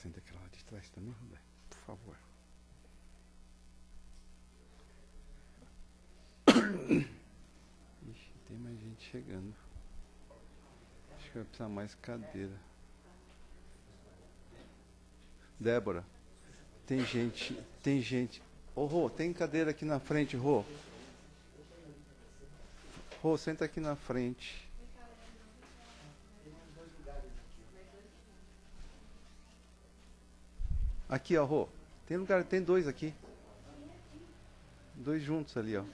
senta aquela lá de trás também, Roberto, por favor. Ixi, tem mais gente chegando. Acho que vai precisar mais cadeira. Débora, tem gente. Ô, Rô, tem cadeira aqui na frente, Rô. Rô, senta aqui na frente. Aqui, ó, Rô. Tem lugar, tem dois aqui. Dois juntos ali, ó.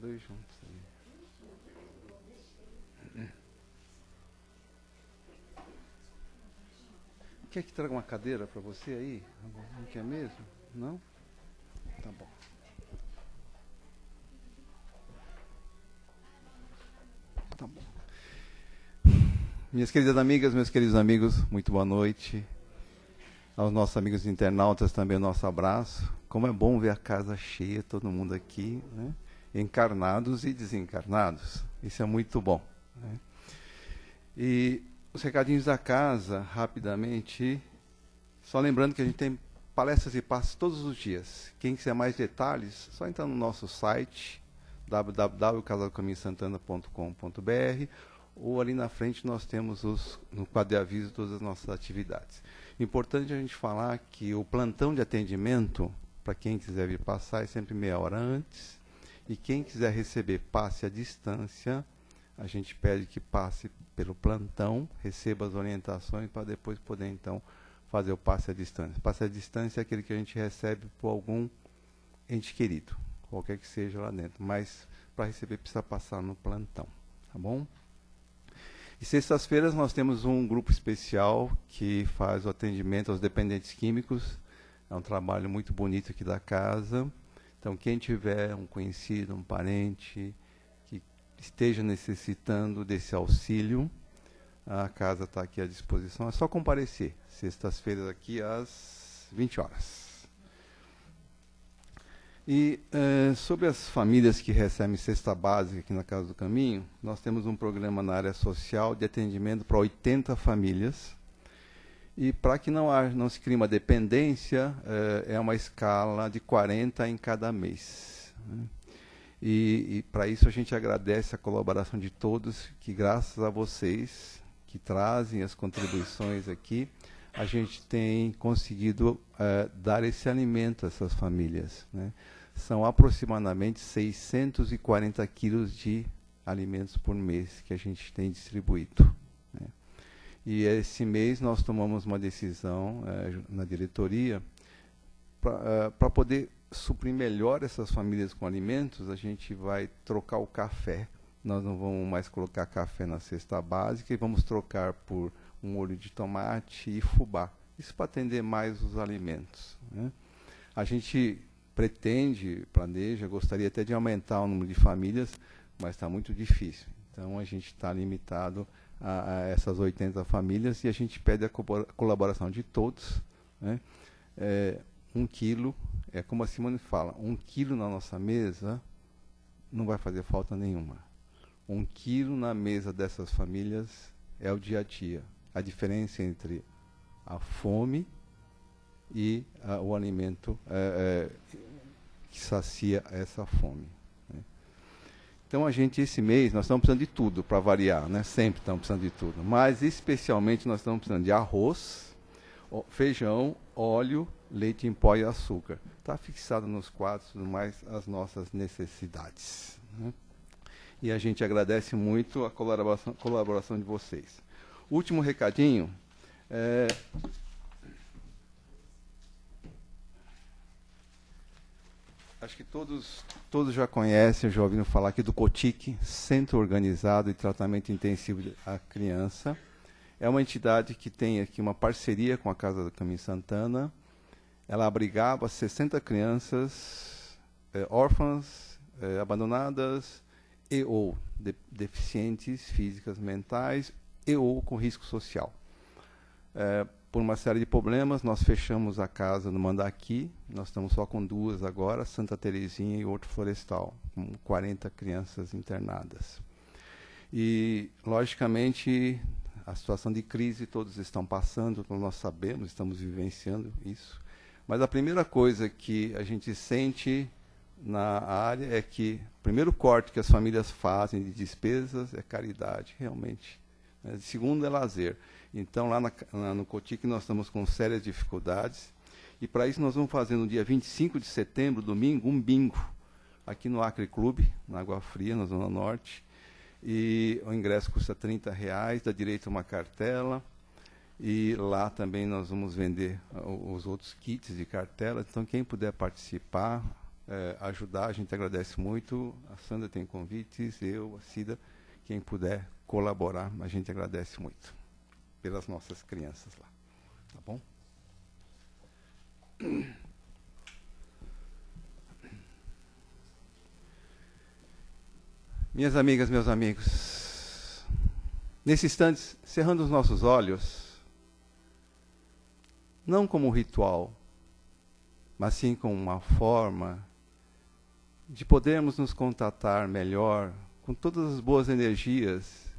Dois juntos ali. Quer que traga uma cadeira para você aí? Não quer mesmo? Não? Tá bom. Tá bom. Minhas queridas amigas, meus queridos amigos, muito boa noite. Aos nossos amigos internautas também o nosso abraço. Como é bom ver a casa cheia, todo mundo aqui, né? Encarnados e desencarnados. Isso é muito bom, né? E os recadinhos da casa, rapidamente. Só lembrando que a gente tem palestras e passos todos os dias. Quem quiser mais detalhes, só entrar no nosso site www.casaldocaminhosantana.com.br, ou ali na frente nós temos no quadro de aviso todas as nossas atividades. Importante a gente falar que o plantão de atendimento, para quem quiser vir passar, é sempre meia hora antes. E quem quiser receber passe à distância, a gente pede que passe pelo plantão, receba as orientações para depois poder, então, fazer o passe à distância. Passe à distância é aquele que a gente recebe por algum ente querido, qualquer que seja lá dentro. Mas, para receber, precisa passar no plantão, tá bom? E sextas-feiras nós temos um grupo especial que faz o atendimento aos dependentes químicos. É um trabalho muito bonito aqui da casa. Então, quem tiver um conhecido, um parente que esteja necessitando desse auxílio, a casa está aqui à disposição. É só comparecer. Sextas-feiras aqui às 20 horas. E sobre as famílias que recebem cesta básica aqui na Casa do Caminho, nós temos um programa na área social de atendimento para 80 famílias. E para que não se crie uma dependência, é uma escala de 40 em cada mês, né? E para isso a gente agradece a colaboração de todos, que graças a vocês que trazem as contribuições aqui, a gente tem conseguido dar esse alimento a essas famílias, né? São aproximadamente 640 quilos de alimentos por mês que a gente tem distribuído, né? E esse mês nós tomamos uma decisão na diretoria para poder suprir melhor essas famílias com alimentos. A gente vai trocar o café. Nós não vamos mais colocar café na cesta básica e vamos trocar por um molho de tomate e fubá. Isso para atender mais os alimentos, né? A gente planeja, gostaria até de aumentar o número de famílias, mas está muito difícil. Então, a gente está limitado a essas 80 famílias e a gente pede a colaboração de todos, né? 1 quilo, é como a Simone fala, 1 quilo na nossa mesa não vai fazer falta nenhuma. 1 quilo na mesa dessas famílias é o dia a dia. A diferença entre a fome e o alimento que sacia essa fome, né? Então, esse mês, nós estamos precisando de tudo, para variar, né? Sempre estamos precisando de tudo. Mas, especialmente, nós estamos precisando de arroz, feijão, óleo, leite em pó e açúcar. Está fixado nos quadros, tudo mais, as nossas necessidades, né? E a gente agradece muito a colaboração de vocês. Último recadinho. Acho que todos já conhecem, já ouviram falar aqui do COTIC, Centro Organizado de Tratamento Intensivo à Criança. É uma entidade que tem aqui uma parceria com a Casa do Caminho Santana. Ela abrigava 60 crianças órfãs, abandonadas e ou deficientes físicas, mentais e ou com risco social. Por uma série de problemas, nós fechamos a casa no Mandaqui. Nós estamos só com 2 agora, Santa Terezinha e Horto Florestal, com 40 crianças internadas. E, logicamente, a situação de crise todos estão passando, nós sabemos, estamos vivenciando isso. Mas a primeira coisa que a gente sente na área é que o primeiro corte que as famílias fazem de despesas é caridade, realmente. Segundo é lazer. Então, lá no Cotic nós estamos com sérias dificuldades. E para isso nós vamos fazer no dia 25 de setembro, domingo, um bingo, aqui no Acre Clube, na Água Fria, na Zona Norte. E o ingresso custa R$30, dá direito a uma cartela. E lá também nós vamos vender os outros kits de cartela. Então, quem puder participar, ajudar, a gente agradece muito. A Sandra tem convites, eu, a Cida, quem puder colaborar, a gente agradece muito pelas nossas crianças lá. Tá bom? Minhas amigas, meus amigos, nesse instante, cerrando os nossos olhos, não como um ritual, mas sim como uma forma de podermos nos contatar melhor com todas as boas energias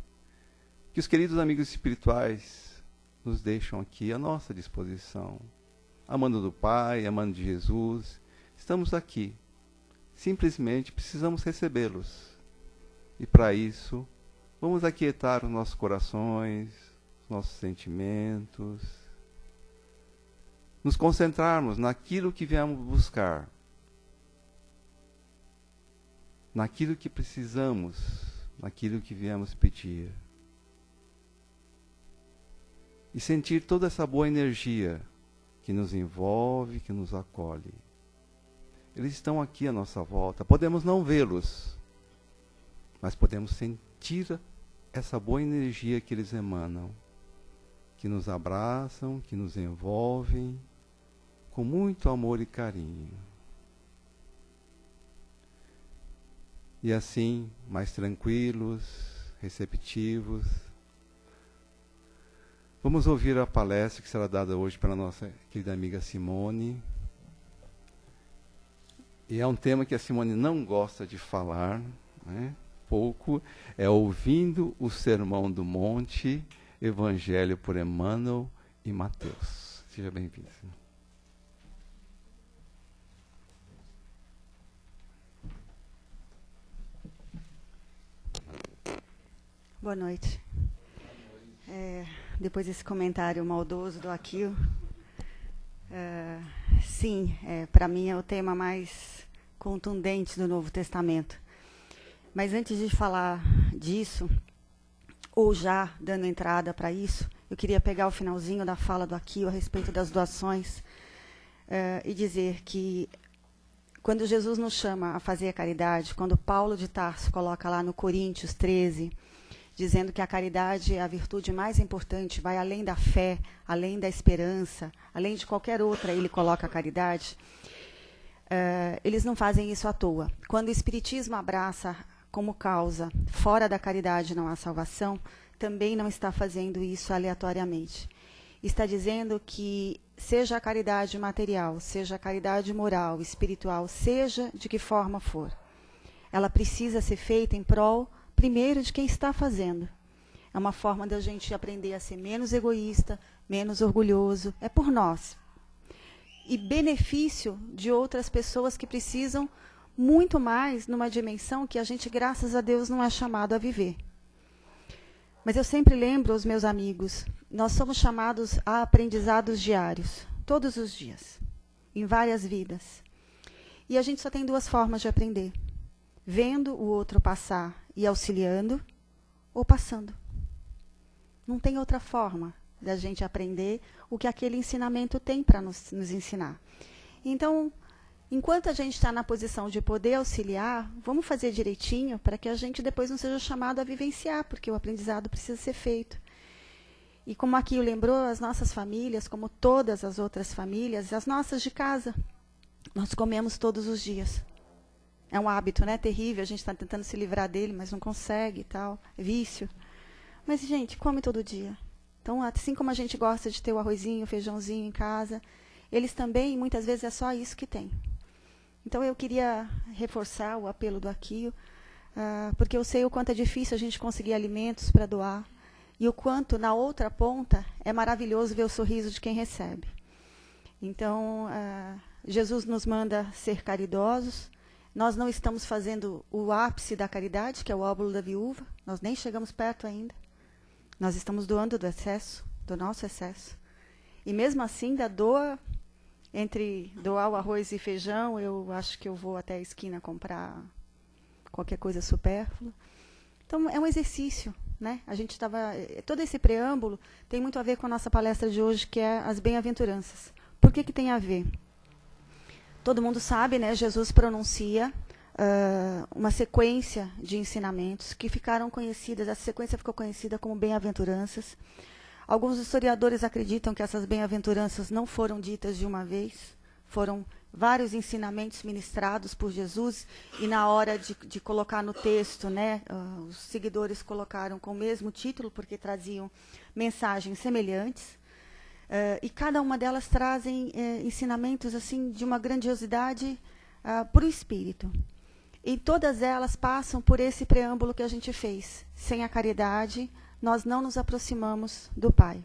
que os queridos amigos espirituais nos deixam aqui à nossa disposição. Amando do Pai, amando de Jesus, estamos aqui. Simplesmente precisamos recebê-los. E para isso, vamos aquietar os nossos corações, os nossos sentimentos, nos concentrarmos naquilo que viemos buscar, naquilo que precisamos, naquilo que viemos pedir. E sentir toda essa boa energia que nos envolve, que nos acolhe. Eles estão aqui à nossa volta. Podemos não vê-los, mas podemos sentir essa boa energia que eles emanam, que nos abraçam, que nos envolvem, com muito amor e carinho. E assim, mais tranquilos, receptivos, vamos ouvir a palestra que será dada hoje pela nossa querida amiga Simone. E é um tema que a Simone não gosta de falar, né? Pouco, é Ouvindo o Sermão do Monte, Evangelho por Emmanuel e Mateus. Seja bem-vindo. Boa noite. Depois desse comentário maldoso do Akio, sim, para mim é o tema mais contundente do Novo Testamento. Mas antes de falar disso, ou já dando entrada para isso, eu queria pegar o finalzinho da fala do Akio a respeito das doações e dizer que quando Jesus nos chama a fazer a caridade, quando Paulo de Tarso coloca lá no Coríntios 13, dizendo que a caridade é a virtude mais importante, vai além da fé, além da esperança, além de qualquer outra, ele coloca a caridade, eles não fazem isso à toa. Quando o Espiritismo abraça como causa, fora da caridade não há salvação, também não está fazendo isso aleatoriamente. Está dizendo que seja a caridade material, seja a caridade moral, espiritual, seja de que forma for, ela precisa ser feita em prol, primeiro, de quem está fazendo. É uma forma da gente aprender a ser menos egoísta, menos orgulhoso, é por nós. E benefício de outras pessoas que precisam muito mais numa dimensão que a gente, graças a Deus, não é chamado a viver. Mas eu sempre lembro aos meus amigos, nós somos chamados a aprendizados diários, todos os dias, em várias vidas. E a gente só tem duas formas de aprender: vendo o outro passar e auxiliando, ou passando. Não tem outra forma da gente aprender o que aquele ensinamento tem para nos ensinar. Então, enquanto a gente está na posição de poder auxiliar, vamos fazer direitinho para que a gente depois não seja chamado a vivenciar, porque o aprendizado precisa ser feito. E como aqui lembrou, as nossas famílias, como todas as outras famílias, as nossas de casa, nós comemos todos os dias. É um hábito, né? Terrível, a gente está tentando se livrar dele, mas não consegue e tal, é vício. Mas, gente, come todo dia. Então, assim como a gente gosta de ter o arrozinho, o feijãozinho em casa, eles também, muitas vezes, é só isso que tem. Então, eu queria reforçar o apelo do Akio, porque eu sei o quanto é difícil a gente conseguir alimentos para doar. e o quanto, na outra ponta, é maravilhoso ver o sorriso de quem recebe. Então, Jesus nos manda ser caridosos. Nós não estamos fazendo o ápice da caridade, que é o óbolo da viúva. Nós nem chegamos perto ainda. Nós estamos doando do excesso, do nosso excesso. E mesmo assim, da doa, entre doar o arroz e feijão, eu acho que eu vou até a esquina comprar qualquer coisa supérflua. Então, é um exercício, né? A gente estava... Todo esse preâmbulo tem muito a ver com a nossa palestra de hoje, que é as bem-aventuranças. Por que tem a ver? Todo mundo sabe, né? Jesus pronuncia uma sequência de ensinamentos que ficaram conhecidas, essa sequência ficou conhecida como bem-aventuranças. Alguns historiadores acreditam que essas bem-aventuranças não foram ditas de uma vez, foram vários ensinamentos ministrados por Jesus, e na hora de colocar no texto, né, os seguidores colocaram com o mesmo título, porque traziam mensagens semelhantes. E cada uma delas trazem ensinamentos assim de uma grandiosidade para o espírito. E todas elas passam por esse preâmbulo que a gente fez. Sem a caridade, nós não nos aproximamos do Pai.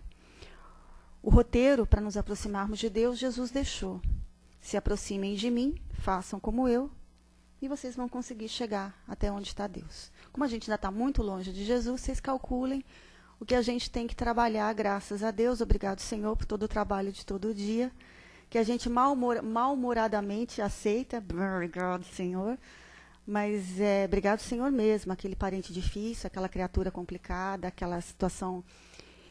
O roteiro para nos aproximarmos de Deus, Jesus deixou. Se aproximem de mim, façam como eu, e vocês vão conseguir chegar até onde está Deus. Como a gente ainda está muito longe de Jesus, vocês calculem o que a gente tem que trabalhar, graças a Deus. Obrigado, Senhor, por todo o trabalho de todo dia, que a gente mal-humoradamente aceita. Obrigado, Senhor. Mas obrigado, Senhor mesmo, aquele parente difícil, aquela criatura complicada, aquela situação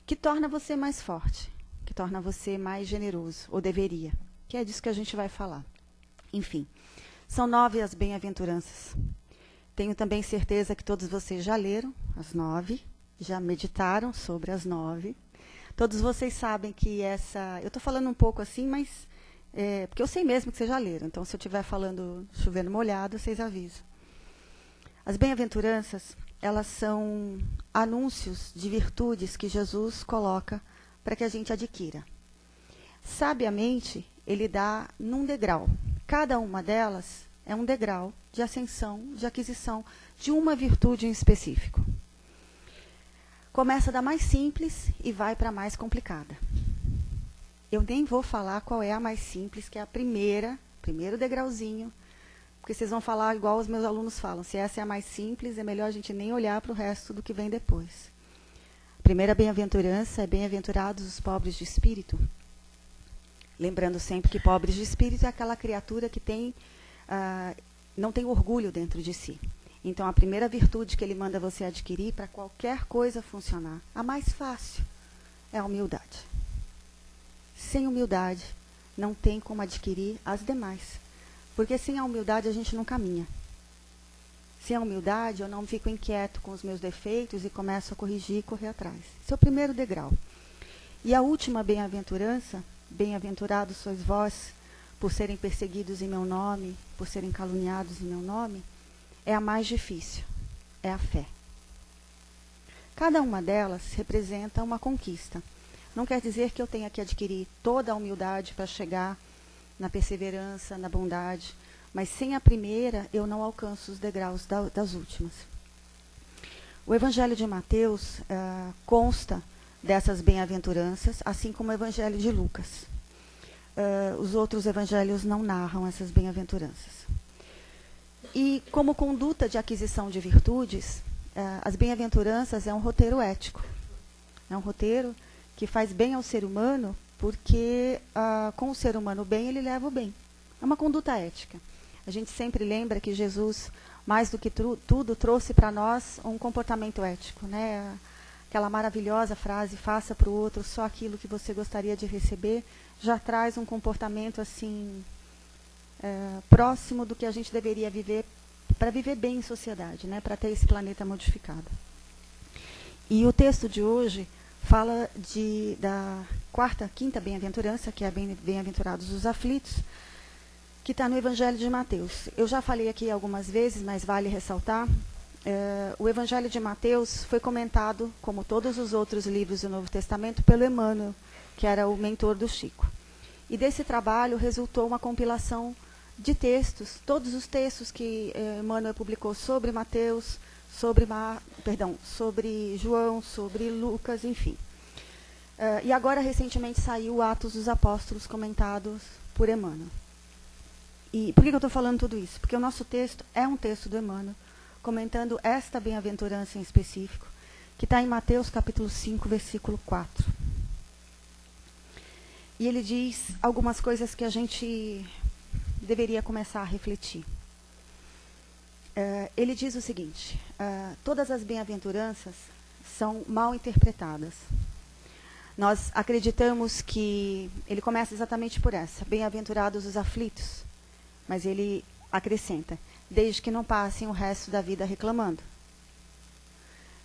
que torna você mais forte, que torna você mais generoso, ou deveria, que é disso que a gente vai falar. Enfim, são 9 as bem-aventuranças. Tenho também certeza que todos vocês já leram as 9, já meditaram sobre as 9. Todos vocês sabem que essa... Eu estou falando um pouco assim, mas... porque eu sei mesmo que vocês já leram. Então, se eu estiver falando chovendo molhado, vocês avisam. As bem-aventuranças, elas são anúncios de virtudes que Jesus coloca para que a gente adquira. Sabiamente, ele dá num degrau. Cada uma delas é um degrau de ascensão, de aquisição de uma virtude em específico. Começa da mais simples e vai para a mais complicada. Eu nem vou falar qual é a mais simples, que é a primeiro degrauzinho, porque vocês vão falar igual os meus alunos falam. Se essa é a mais simples, é melhor a gente nem olhar para o resto do que vem depois. A primeira bem-aventurança é bem-aventurados os pobres de espírito. Lembrando sempre que pobres de espírito é aquela criatura que não tem orgulho dentro de si. Então, a primeira virtude que ele manda você adquirir para qualquer coisa funcionar, a mais fácil, é a humildade. Sem humildade, não tem como adquirir as demais. Porque sem a humildade a gente não caminha. Sem a humildade eu não fico inquieto com os meus defeitos e começo a corrigir e correr atrás. Esse é o primeiro degrau. E a última bem-aventurança, bem-aventurados sois vós, por serem perseguidos em meu nome, por serem caluniados em meu nome, é a mais difícil, é a fé. Cada uma delas representa uma conquista. Não quer dizer que eu tenha que adquirir toda a humildade para chegar na perseverança, na bondade, mas sem a primeira eu não alcanço os degraus das últimas. O Evangelho de Mateus consta dessas bem-aventuranças, assim como o Evangelho de Lucas. Os outros evangelhos não narram essas bem-aventuranças. E como conduta de aquisição de virtudes, as bem-aventuranças é um roteiro ético. É um roteiro que faz bem ao ser humano, porque com o ser humano bem, ele leva o bem. É uma conduta ética. A gente sempre lembra que Jesus, mais do que tudo, trouxe para nós um comportamento ético, né? Aquela maravilhosa frase, faça para o outro só aquilo que você gostaria de receber, já traz um comportamento assim próximo do que a gente deveria viver, para viver bem em sociedade, né? Para ter esse planeta modificado. E o texto de hoje fala da quinta bem-aventurança, que é bem-aventurados os aflitos, que está no Evangelho de Mateus. Eu já falei aqui algumas vezes, mas vale ressaltar. O Evangelho de Mateus foi comentado, como todos os outros livros do Novo Testamento, pelo Emmanuel, que era o mentor do Chico. E desse trabalho resultou uma compilação de textos, todos os textos que Emmanuel publicou sobre Mateus, sobre João, sobre Lucas, enfim. E agora, recentemente, saiu Atos dos Apóstolos, comentados por Emmanuel. E por que eu estou falando tudo isso? Porque o nosso texto é um texto do Emmanuel, comentando esta bem-aventurança em específico, que está em Mateus capítulo 5, versículo 4. E ele diz algumas coisas que a gente deveria começar a refletir. Ele diz o seguinte: todas as bem-aventuranças são mal interpretadas. Nós acreditamos que ele começa exatamente por essa: bem-aventurados os aflitos, mas ele acrescenta: desde que não passem o resto da vida reclamando.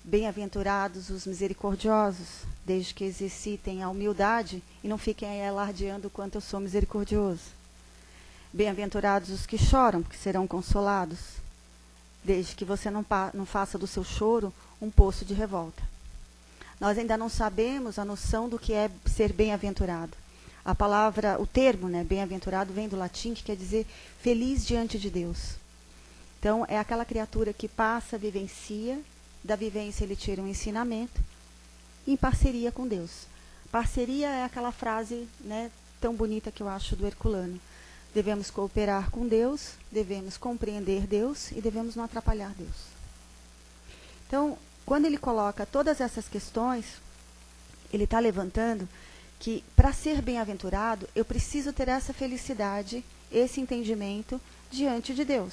Bem-aventurados os misericordiosos, desde que exercitem a humildade e não fiquem aí alardeando o quanto eu sou misericordioso. Bem-aventurados os que choram, porque serão consolados, desde que você não faça do seu choro um poço de revolta. Nós ainda não sabemos a noção do que é ser bem-aventurado. A palavra, o termo, né, bem-aventurado, vem do latim, que quer dizer feliz diante de Deus. Então, é aquela criatura que passa, vivencia, da vivência ele tira um ensinamento, em parceria com Deus. Parceria é aquela frase, né, tão bonita que eu acho do Herculano. Devemos cooperar com Deus, devemos compreender Deus e devemos não atrapalhar Deus. Então, quando ele coloca todas essas questões, ele está levantando que, para ser bem-aventurado, eu preciso ter essa felicidade, esse entendimento diante de Deus.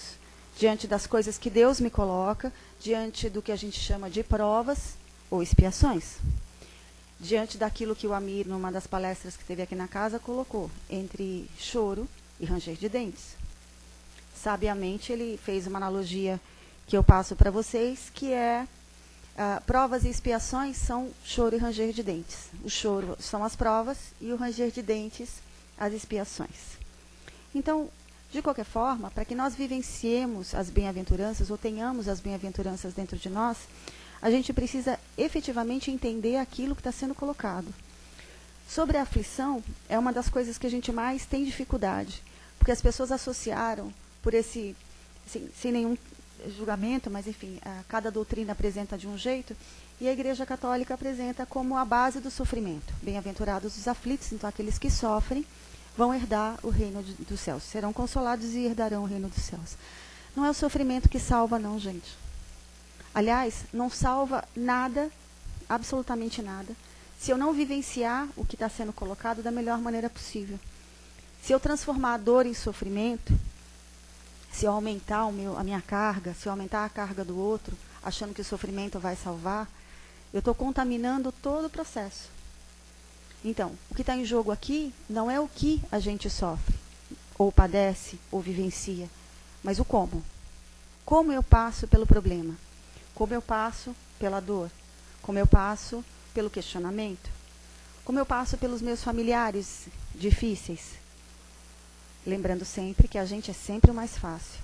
Diante das coisas que Deus me coloca, diante do que a gente chama de provas ou expiações. Diante daquilo que o Amir, numa das palestras que teve aqui na casa, colocou, entre choro e ranger de dentes. Sabiamente, ele fez uma analogia que eu passo para vocês, que é provas e expiações são choro e ranger de dentes. O choro são as provas e o ranger de dentes as expiações. Então, de qualquer forma, para que nós vivenciemos as bem-aventuranças ou tenhamos as bem-aventuranças dentro de nós, a gente precisa efetivamente entender aquilo que está sendo colocado. Sobre a aflição, é uma das coisas que a gente mais tem dificuldade, porque as pessoas associaram, por esse, sem nenhum julgamento, mas enfim, cada doutrina apresenta de um jeito, e a Igreja Católica apresenta como a base do sofrimento. Bem-aventurados os aflitos, então aqueles que sofrem, vão herdar o reino dos céus. Serão consolados e herdarão o reino dos céus. Não é o sofrimento que salva, não, gente. Aliás, não salva nada, absolutamente nada, se eu não vivenciar o que está sendo colocado da melhor maneira possível. Se eu transformar a dor em sofrimento, se eu aumentar a minha carga, se eu aumentar a carga do outro, achando que o sofrimento vai salvar, eu estou contaminando todo o processo. Então, o que está em jogo aqui não é o que a gente sofre, ou padece, ou vivencia, mas o como. Como eu passo pelo problema? Como eu passo pela dor? Como eu passo pelo questionamento? Como eu passo pelos meus familiares difíceis? Lembrando sempre que a gente é sempre o mais fácil.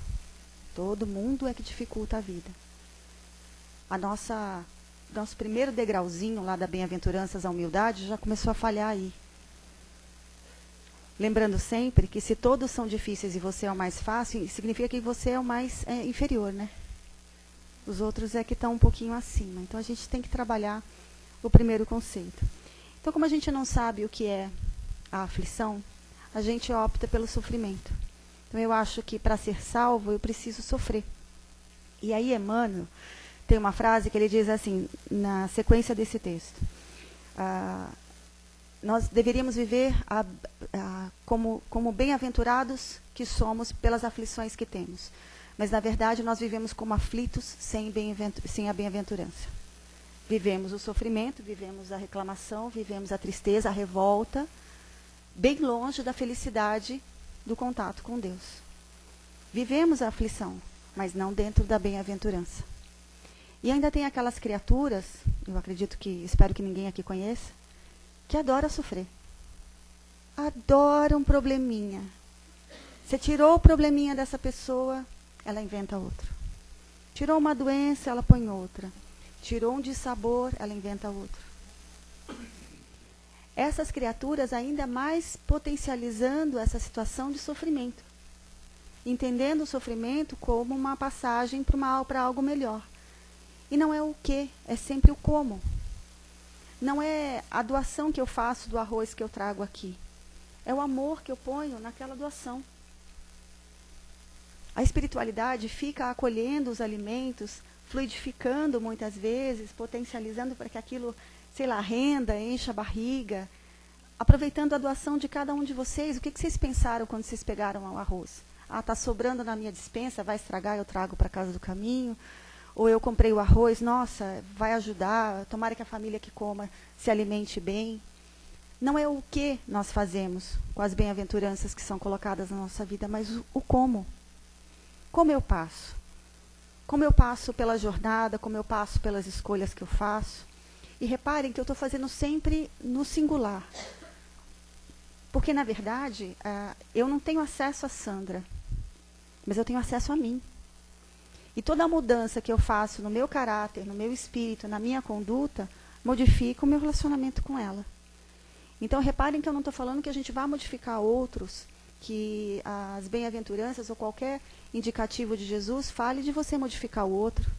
Todo mundo é que dificulta a vida. Nosso primeiro degrauzinho lá da bem-aventuranças à humildade já começou a falhar aí. Lembrando sempre que se todos são difíceis e você é o mais fácil, significa que você é o mais inferior, né? Os outros é que estão um pouquinho acima. Então a gente tem que trabalhar o primeiro conceito. Então, como a gente não sabe o que é a aflição, a gente opta pelo sofrimento. Então eu acho que para ser salvo eu preciso sofrer. E aí Emmanuel tem uma frase que ele diz assim, na sequência desse texto: nós deveríamos viver como bem-aventurados que somos pelas aflições que temos. Mas, na verdade, nós vivemos como aflitos sem a bem-aventurança. Vivemos o sofrimento, vivemos a reclamação, vivemos a tristeza, a revolta, bem longe da felicidade do contato com Deus. Vivemos a aflição, mas não dentro da bem-aventurança. E ainda tem aquelas criaturas, eu acredito que, espero que ninguém aqui conheça, que adoram sofrer. Adoram probleminha. Você tirou o probleminha dessa pessoa, ela inventa outro. Tirou uma doença, ela põe outra. Tirou um dissabor, ela inventa outro. Essas criaturas ainda mais potencializando essa situação de sofrimento. Entendendo o sofrimento como uma passagem para algo melhor. E não é o que, é sempre o como. Não é a doação que eu faço do arroz que eu trago aqui. É o amor que eu ponho naquela doação. A espiritualidade fica acolhendo os alimentos, fluidificando muitas vezes, potencializando para que aquilo, sei lá, renda, encha a barriga, aproveitando a doação de cada um de vocês. O que vocês pensaram quando vocês pegaram o arroz? Ah, está sobrando na minha despensa, vai estragar, eu trago para casa do caminho. Ou eu comprei o arroz, nossa, vai ajudar, tomara que a família que coma se alimente bem. Não é o que nós fazemos com as bem-aventuranças que são colocadas na nossa vida, mas o como. Como eu passo? Como eu passo pela jornada, como eu passo pelas escolhas que eu faço. E reparem que eu estou fazendo sempre no singular. Porque, na verdade, eu não tenho acesso a Sandra, mas eu tenho acesso a mim. E toda a mudança que eu faço no meu caráter, no meu espírito, na minha conduta, modifica o meu relacionamento com ela. Então, reparem que eu não estou falando que a gente vai modificar outros, que as bem-aventuranças ou qualquer indicativo de Jesus fale de você modificar o outro.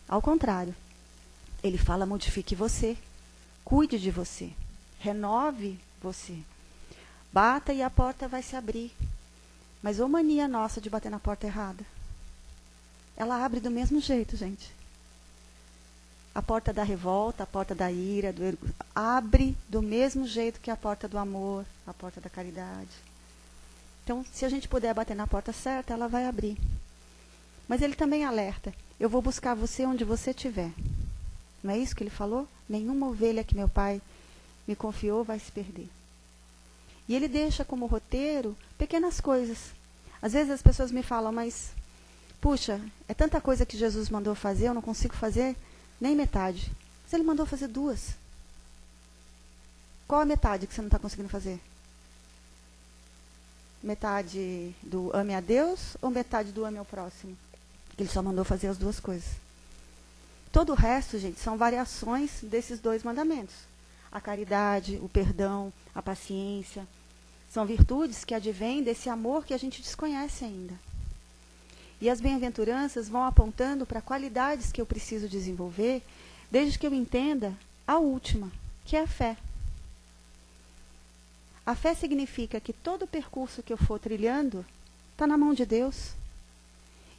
Ao contrário, ele fala: modifique você, cuide de você, renove você. Bata e a porta vai se abrir. Mas ô mania nossa de bater na porta errada. Ela abre do mesmo jeito, gente. A porta da revolta, a porta da ira, abre do mesmo jeito que a porta do amor, a porta da caridade. Então, se a gente puder bater na porta certa, ela vai abrir. Mas ele também alerta: eu vou buscar você onde você estiver. Não é isso que ele falou? Nenhuma ovelha que meu pai me confiou vai se perder. E ele deixa como roteiro pequenas coisas. Às vezes as pessoas me falam: mas, puxa, é tanta coisa que Jesus mandou fazer, eu não consigo fazer nem metade. Mas ele mandou fazer 2. Qual a metade que você não está conseguindo fazer? Metade do ame a Deus ou metade do ame ao próximo? Ele só mandou fazer as 2 coisas. Todo o resto, gente, são variações desses 2 mandamentos. A caridade, o perdão, a paciência. São virtudes que advêm desse amor que a gente desconhece ainda. E as bem-aventuranças vão apontando para qualidades que eu preciso desenvolver, desde que eu entenda a última, que é a fé. A fé significa que todo o percurso que eu for trilhando está na mão de Deus.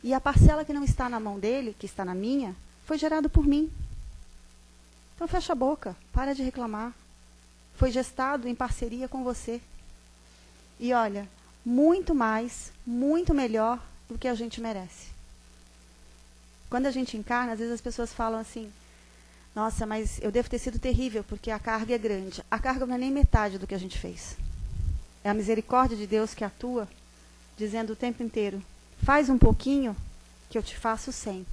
E a parcela que não está na mão dele, que está na minha, foi gerado por mim. Então fecha a boca, para de reclamar. Foi gestado em parceria com você. E olha, muito mais, muito melhor do que a gente merece. Quando a gente encarna, às vezes as pessoas falam assim: nossa, mas eu devo ter sido terrível, porque a carga é grande. A carga não é nem metade do que a gente fez. É a misericórdia de Deus que atua, dizendo o tempo inteiro: faz um pouquinho, que eu te faço 100.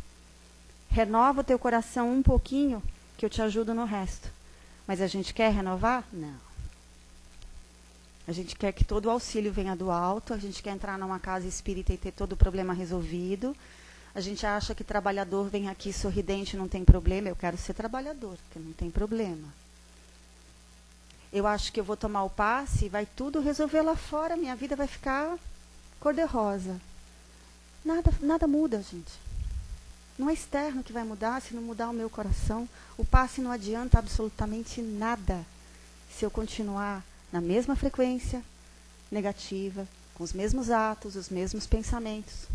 Renova o teu coração um pouquinho, que eu te ajudo no resto. Mas a gente quer renovar? Não. A gente quer que todo o auxílio venha do alto, a gente quer entrar numa casa espírita e ter todo o problema resolvido. A gente acha que trabalhador vem aqui sorridente, não tem problema. Eu quero ser trabalhador, porque não tem problema. Eu acho que eu vou tomar o passe e vai tudo resolver lá fora, minha vida vai ficar cor-de-rosa. Nada muda, gente. Não é externo que vai mudar se não mudar o meu coração. O passe não adianta absolutamente nada se eu continuar na mesma frequência negativa, com os mesmos atos, os mesmos pensamentos.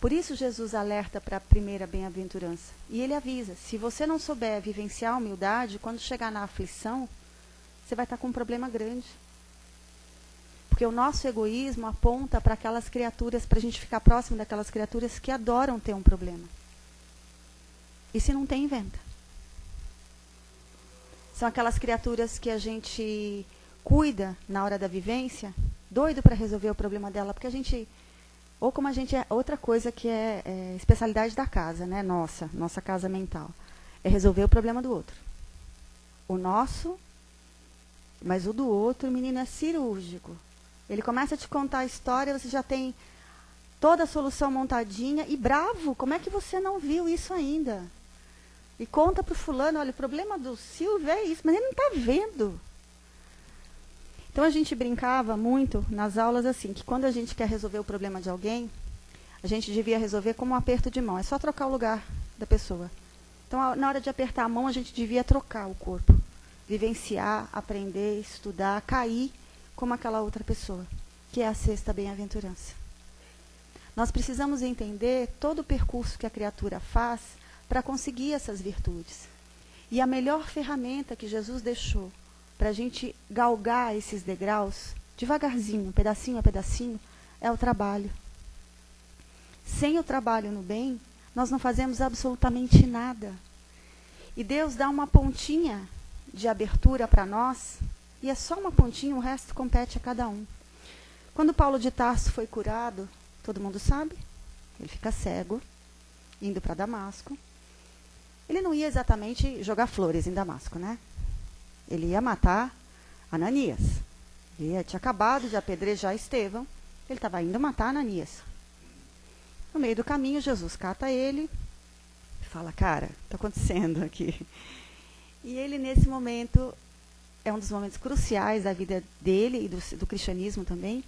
Por isso Jesus alerta para a primeira bem-aventurança. E ele avisa: se você não souber vivenciar a humildade, quando chegar na aflição, você vai estar com um problema grande. Porque o nosso egoísmo aponta para aquelas criaturas, para a gente ficar próximo daquelas criaturas que adoram ter um problema. E se não tem, inventa. São aquelas criaturas que a gente cuida na hora da vivência, doido para resolver o problema dela, porque a gente, ou como a gente é, outra coisa que é especialidade da casa, né? Nossa casa mental, é resolver o problema do outro. O nosso, mas o do outro, o menino é cirúrgico. Ele começa a te contar a história, você já tem toda a solução montadinha e bravo, como é que você não viu isso ainda? E conta para o fulano: olha, o problema do Silvio é isso, mas ele não está vendo. Então a gente brincava muito nas aulas assim, que quando a gente quer resolver o problema de alguém, a gente devia resolver como um aperto de mão. É só trocar o lugar da pessoa. Então, na hora de apertar a mão, a gente devia trocar o corpo. Vivenciar, aprender, estudar, cair como aquela outra pessoa, que é a sexta bem-aventurança. Nós precisamos entender todo o percurso que a criatura faz para conseguir essas virtudes. E a melhor ferramenta que Jesus deixou para a gente galgar esses degraus, devagarzinho, pedacinho a pedacinho, é o trabalho. Sem o trabalho no bem, nós não fazemos absolutamente nada. E Deus dá uma pontinha de abertura para nós, e é só uma pontinha, o resto compete a cada um. Quando Paulo de Tarso foi curado, todo mundo sabe, ele fica cego, indo para Damasco. Ele não ia exatamente jogar flores em Damasco, né? Ele ia matar Ananias. Ele tinha acabado de apedrejar Estevão, ele estava indo matar Ananias. No meio do caminho, Jesus cata ele e fala, cara, o que está acontecendo aqui? E ele, nesse momento, é um dos momentos cruciais da vida dele e do cristianismo também.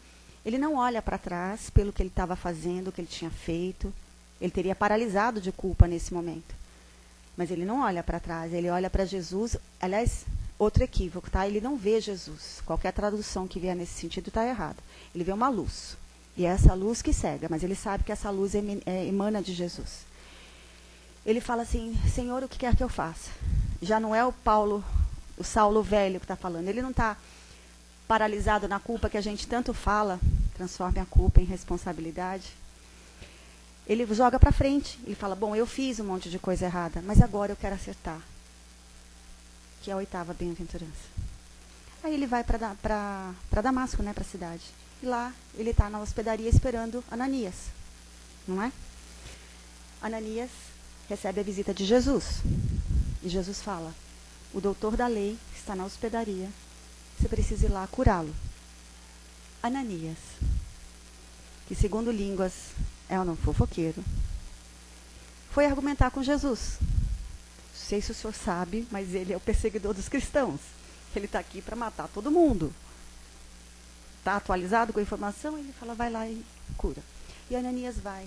Ele não olha para trás pelo que ele estava fazendo, o que ele tinha feito. Ele teria paralisado de culpa nesse momento. Mas ele não olha para trás, ele olha para Jesus. Aliás, outro equívoco, tá? Ele não vê Jesus. Qualquer tradução que vier nesse sentido está errada. Ele vê uma luz. E é essa luz que cega, mas ele sabe que essa luz emana de Jesus. Ele fala assim, Senhor, o que quer que eu faça? Já não é o Saulo velho que está falando. Ele não está paralisado na culpa que a gente tanto fala, transforme a culpa em responsabilidade. Ele joga para frente. Ele fala, bom, eu fiz um monte de coisa errada, mas agora eu quero acertar. Que é a 8ª bem-aventurança. Aí ele vai para Damasco, né, para a cidade. E lá ele está na hospedaria esperando Ananias, não é? Ananias recebe a visita de Jesus. E Jesus fala, o doutor da lei está na hospedaria, você precisa ir lá curá-lo. Ananias, que segundo línguas é um fofoqueiro, foi argumentar com Jesus. Não sei se o senhor sabe, mas ele é o perseguidor dos cristãos. Ele está aqui para matar todo mundo. Está atualizado com a informação? Ele fala, vai lá e cura. E Ananias vai,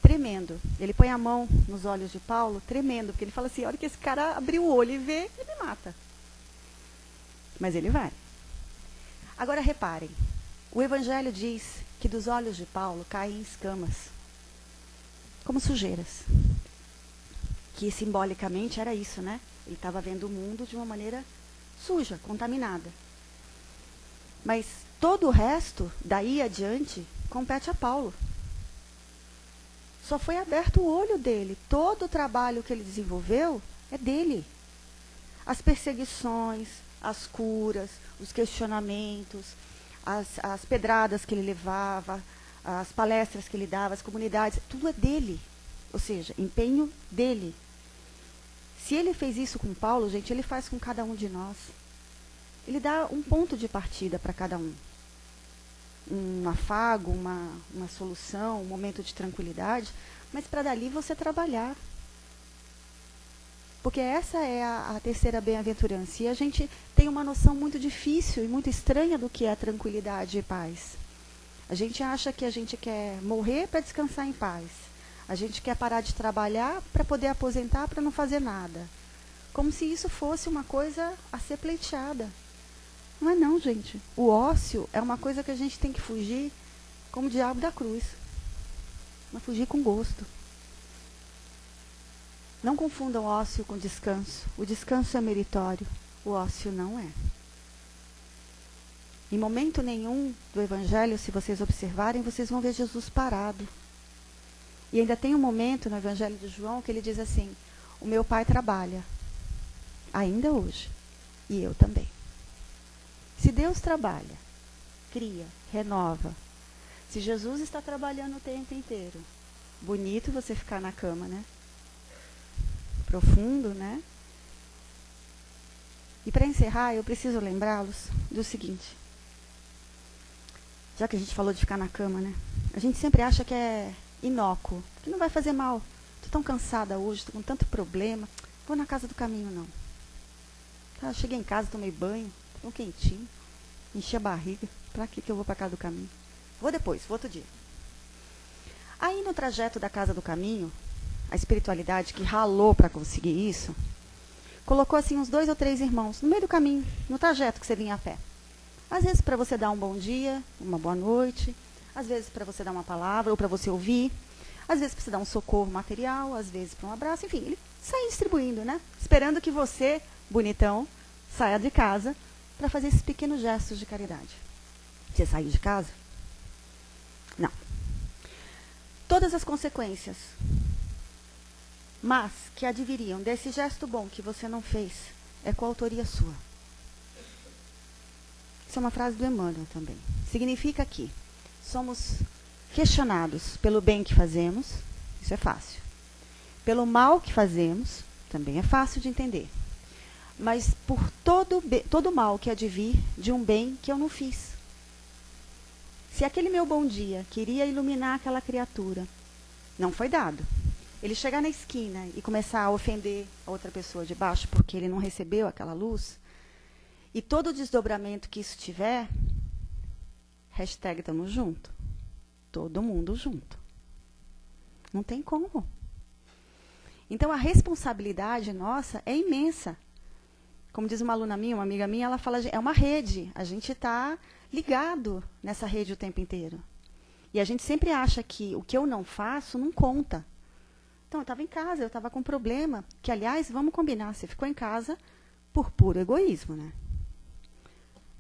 tremendo. Ele põe a mão nos olhos de Paulo, tremendo, porque ele fala assim, a hora que esse cara abrir o olho e ver, ele me mata. Mas ele vai. Agora reparem, o Evangelho diz que dos olhos de Paulo caem escamas, como sujeiras. Que simbolicamente era isso, né? Ele estava vendo o mundo de uma maneira suja, contaminada. Mas todo o resto, daí adiante, compete a Paulo. Só foi aberto o olho dele. Todo o trabalho que ele desenvolveu é dele. As perseguições, as curas, os questionamentos, as pedradas que ele levava, as palestras que ele dava, as comunidades, tudo é dele. Ou seja, empenho dele. Se ele fez isso com Paulo, gente, ele faz com cada um de nós. Ele dá um ponto de partida para cada um. Um afago, uma solução, um momento de tranquilidade, mas para dali você trabalhar. Porque essa é a terceira bem-aventurança. E a gente tem uma noção muito difícil e muito estranha do que é tranquilidade e paz. A gente acha que a gente quer morrer para descansar em paz. A gente quer parar de trabalhar para poder aposentar, para não fazer nada. Como se isso fosse uma coisa a ser pleiteada. Não é não, gente. O ócio é uma coisa que a gente tem que fugir como o diabo da cruz. Mas fugir com gosto. Não confundam ócio com descanso. O descanso é meritório. O ócio não é. Em momento nenhum do Evangelho, se vocês observarem, vocês vão ver Jesus parado. E ainda tem um momento no Evangelho de João que ele diz assim, o meu Pai trabalha, ainda hoje, e eu também. Se Deus trabalha, cria, renova, se Jesus está trabalhando o tempo inteiro, bonito você ficar na cama, né? Profundo, né? E para encerrar, eu preciso lembrá-los do seguinte. Já que a gente falou de ficar na cama, né? A gente sempre acha que é inócuo, que não vai fazer mal. Estou tão cansada hoje, estou com tanto problema. Vou na casa do caminho, não. Tá, cheguei em casa, tomei banho, tão quentinho, enchi a barriga. Para que eu vou para casa do caminho? Vou depois, vou outro dia. Aí no trajeto da casa do caminho, a espiritualidade que ralou para conseguir isso, colocou assim uns 2 ou 3 irmãos no meio do caminho, no trajeto que você vinha a pé. Às vezes para você dar um bom dia, uma boa noite, às vezes para você dar uma palavra ou para você ouvir, às vezes para você dar um socorro material, às vezes para um abraço, enfim, ele sai distribuindo, né? Esperando que você, bonitão, saia de casa para fazer esses pequenos gestos de caridade. Você saiu de casa? Não. Todas as consequências, mas que adviriam desse gesto bom que você não fez, é coautoria sua. Isso é uma frase do Emmanuel também. Significa que somos questionados pelo bem que fazemos, isso é fácil. Pelo mal que fazemos, também é fácil de entender. Mas por todo mal que advir de um bem que eu não fiz. Se aquele meu bom dia queria iluminar aquela criatura, não foi dado. Ele chegar na esquina e começar a ofender a outra pessoa de baixo porque ele não recebeu aquela luz, e todo o desdobramento que isso tiver, hashtag tamo junto. Todo mundo junto. Não tem como. Então, a responsabilidade nossa é imensa. Como diz uma aluna minha, uma amiga minha, ela fala, é uma rede. A gente está ligado nessa rede o tempo inteiro. E a gente sempre acha que o que eu não faço não conta. Então, eu estava em casa, eu estava com um problema, que, aliás, vamos combinar, você ficou em casa por puro egoísmo, né?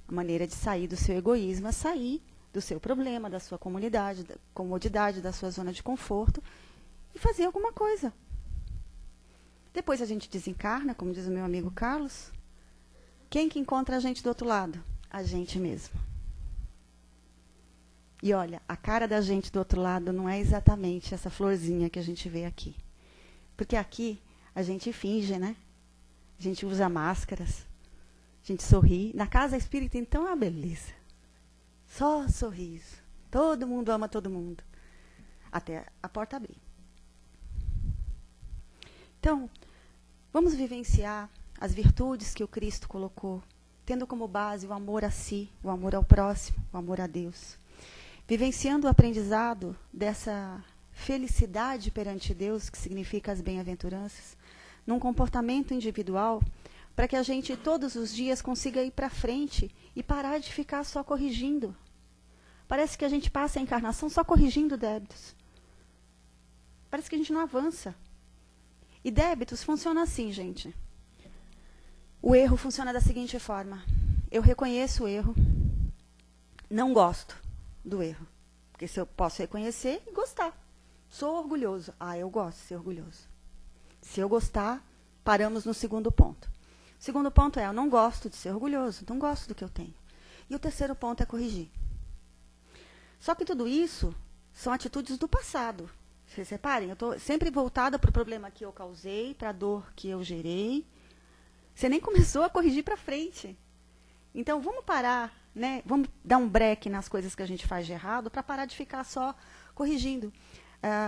A maneira de sair do seu egoísmo é sair do seu problema, da sua comunidade, da comodidade, da sua zona de conforto e fazer alguma coisa. Depois a gente desencarna, como diz o meu amigo Carlos. Quem que encontra a gente do outro lado? A gente mesmo. E olha, a cara da gente do outro lado não é exatamente essa florzinha que a gente vê aqui. Porque aqui a gente finge, né? A gente usa máscaras, a gente sorri. Na casa espírita, então, é uma beleza. Só sorriso. Todo mundo ama todo mundo. Até a porta abrir. Então, vamos vivenciar as virtudes que o Cristo colocou, tendo como base o amor a si, o amor ao próximo, o amor a Deus. Vivenciando o aprendizado dessa felicidade perante Deus, que significa as bem-aventuranças, num comportamento individual, para que a gente todos os dias consiga ir para frente e parar de ficar só corrigindo. Parece que a gente passa a encarnação só corrigindo débitos. Parece que a gente não avança. E débitos funciona assim, gente. O erro funciona da seguinte forma. Eu reconheço o erro, não gosto do erro. Porque se eu posso reconhecer e gostar. Sou orgulhoso. Ah, eu gosto de ser orgulhoso. Se eu gostar, paramos no segundo ponto. O segundo ponto é, eu não gosto de ser orgulhoso, não gosto do que eu tenho. E o terceiro ponto é corrigir. Só que tudo isso são atitudes do passado. Vocês reparem, eu estou sempre voltada para o problema que eu causei, para a dor que eu gerei. Você nem começou a corrigir para frente. Então, vamos parar, né? Vamos dar um break nas coisas que a gente faz de errado para parar de ficar só corrigindo.